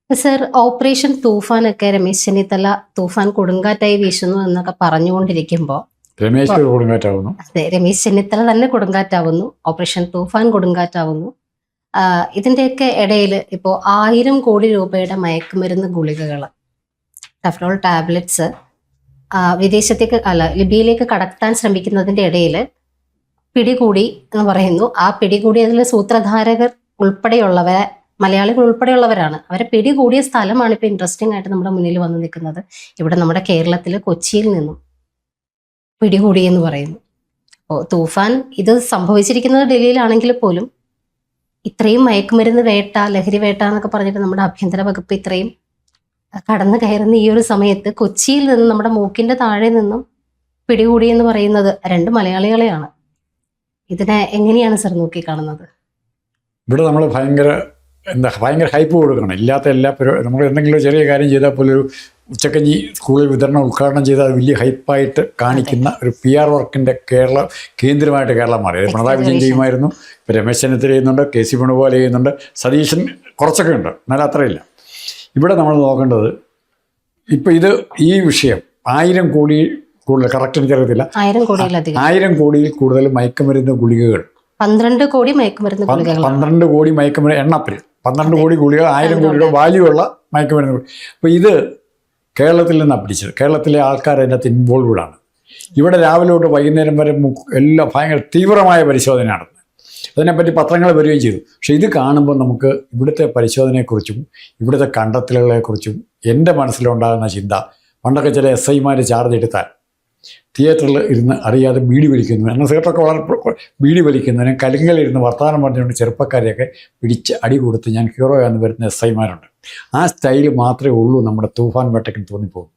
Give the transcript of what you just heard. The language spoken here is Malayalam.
സർ, ഓപ്പറേഷൻ തൂഫാനൊക്കെ രമേശ് ചെന്നിത്തല തൂഫാൻ കൊടുങ്കാറ്റായി വീശുന്നു എന്നൊക്കെ പറഞ്ഞുകൊണ്ടിരിക്കുമ്പോൾ രമേശ് കൊടുങ്കാറ്റാവുന്നു. അതെ, രമേശ് ചെന്നിത്തല തന്നെ കൊടുങ്കാറ്റാവുന്നു, ഓപ്പറേഷൻ തൂഫാൻ കൊടുങ്കാറ്റാവുന്നു. ഇതിന്റെയൊക്കെ ഇടയിൽ ഇപ്പോൾ 1000 കോടി രൂപയുടെ മയക്കുമരുന്ന് ഗുളികകൾ, ടഫ്ലോൾ ടാബ്ലറ്റ്സ് വിദേശത്തേക്ക് ലിബിയയിലേക്ക് കടത്താൻ ശ്രമിക്കുന്നതിന്റെ ഇടയിൽ പിടികൂടി എന്ന് പറയുന്നു. ആ പിടികൂടിയതിൽ സൂത്രധാരകർ ഉൾപ്പെടെയുള്ളവരെ, മലയാളികൾ ഉൾപ്പെടെയുള്ളവരാണ്. അവരെ പിടികൂടിയ സ്ഥലമാണ് ഇപ്പോൾ ഇൻട്രസ്റ്റിംഗ് ആയിട്ട് നമ്മുടെ മുന്നിൽ വന്ന് നിൽക്കുന്നത്. ഇവിടെ നമ്മുടെ കേരളത്തിൽ കൊച്ചിയിൽ നിന്നും പിടികൂടി എന്ന് പറയുന്നു. അപ്പോൾ തൂഫാൻ ഇത് സംഭവിച്ചിരിക്കുന്നത് ഡൽഹിയിലാണെങ്കിൽ പോലും ഇത്രയും മയക്കുമരുന്ന് വേട്ട, ലഹരി വേട്ട എന്നൊക്കെ പറഞ്ഞിട്ട് നമ്മുടെ ആഭ്യന്തര വകുപ്പ് ഇത്രയും കടന്നു കയറുന്ന ഈ ഒരു സമയത്ത് കൊച്ചിയിൽ നിന്നും നമ്മുടെ മൂക്കിന്റെ താഴെ നിന്നും പിടികൂടി എന്ന് പറയുന്നത് 2 മലയാളികളെയാണ്. ഇതിനെ എങ്ങനെയാണ് സർ നോക്കി കാണുന്നത്? ഇവിടെ നമ്മൾ ഭയങ്കര ഹൈപ്പ് കൊടുക്കണം. ഇല്ലാത്ത എല്ലാ നമ്മൾ എന്തെങ്കിലും ചെറിയ കാര്യം ചെയ്താൽ പോലും ഒരു ഉച്ചക്കഞ്ഞി സ്കൂളിൽ വിതരണം ഉദ്ഘാടനം ചെയ്താൽ അത് വലിയ ഹൈപ്പായിട്ട് കാണിക്കുന്ന ഒരു PR വർക്കിൻ്റെ കേന്ദ്രമായിട്ട് കേരളം മാറി. പിണറായി വിജയൻ ചെയ്യുമായിരുന്നു, ഇപ്പോൾ രമേശ് ചെന്നിത്തല ചെയ്യുന്നുണ്ട്, KC വേണുഗോപാൽ ചെയ്യുന്നുണ്ട്, സതീശൻ കുറച്ചൊക്കെ ഉണ്ട്, എന്നാലും അത്രയില്ല. ഇവിടെ നമ്മൾ നോക്കേണ്ടത് ഇപ്പോൾ ഈ വിഷയം 1000 കോടി കൂടുതൽ, കറക്റ്റ് എനിക്കറിയത്തില്ല, 1000 കോടിയിൽ കൂടുതൽ മയക്കുമരുന്ന് ഗുളികകൾ, 12 കോടി മയക്കുമരുന്ന് ഗുളികകൾ, 12 കോടി മയക്കുമരുന്ന് എണ്ണത്തിൽ 12 കോടി ഗുളിക, 1000 കോടിയുടെ വാല്യൂ ഉള്ള മയക്കുമരുന്ന്. അപ്പോൾ ഇത് കേരളത്തിൽ നിന്നാണ് പിടിച്ചത്. കേരളത്തിലെ ആൾക്കാർ അതിനകത്ത് ഇൻവോൾവ്ഡാണ്. ഇവിടെ രാവിലെ തൊട്ട് വൈകുന്നേരം വരെ എല്ലാം ഭയങ്കര തീവ്രമായ പരിശോധന നടന്നു. അതിനെപ്പറ്റി പത്രങ്ങൾ വരികയും ചെയ്തു. പക്ഷെ ഇത് കാണുമ്പോൾ നമുക്ക് ഇവിടുത്തെ പരിശോധനയെക്കുറിച്ചും ഇവിടുത്തെ കണ്ടെത്തലുകളെക്കുറിച്ചും എൻ്റെ മനസ്സിലുണ്ടാകുന്ന ചിന്ത, പണ്ടൊക്കെ ചില SIമാർ ചാർജ് എടുത്താൽ തിയേറ്ററിൽ ഇരുന്ന് അറിയാതെ ബീഡി വലിക്കുന്നു, എന്ന സീറ്റൊക്കെ വളരെ ബീഡി വലിക്കുന്നതിന് കലിങ്കലിരുന്ന് വർത്തമാനം പറഞ്ഞുകൊണ്ട് ചെറുപ്പക്കാരെയൊക്കെ പിടിച്ച് അടി കൊടുത്ത് ഞാൻ ഹീറോയാണെന്ന് വരുന്ന SIമാരുണ്ട്. ആ സ്റ്റൈൽ മാത്രമേ ഉള്ളൂ നമ്മുടെ തൂഫാൻ വേട്ടയ്ക്ക് തോന്നിപ്പോകും.